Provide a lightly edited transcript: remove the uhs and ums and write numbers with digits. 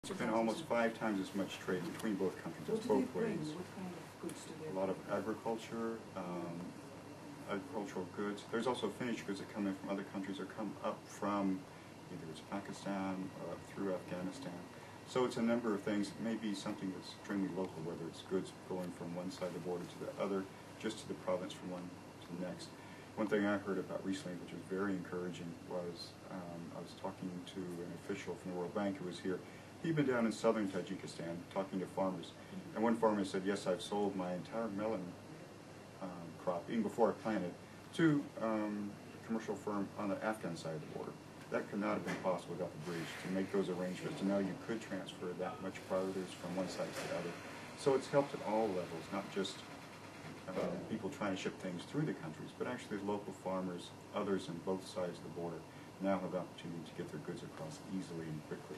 It's been almost 5 times as much trade between both countries. It's both ways. What kind of goods do they A lot of agriculture, agricultural goods. There's also finished goods that come in from other countries or come up from either it's Pakistan or up through Afghanistan. So it's a number of things. It may be something that's extremely local, whether it's goods going from one side of the border to the other, just to the province from one to the next. One thing I heard about recently, which was very encouraging, was I was talking to an official from the World Bank who was here. He'd been down in southern Tajikistan talking to farmers, and one farmer said, yes, I've sold my entire melon crop, even before I planted, to a commercial firm on the Afghan side of the border. That could not have been possible without the bridge, to make those arrangements, to know you could transfer that much produce from one side to the other. So it's helped at all levels, not just people trying to ship things through the countries, but actually local farmers, others on both sides of the border, now have the opportunity to get their goods across easily and quickly.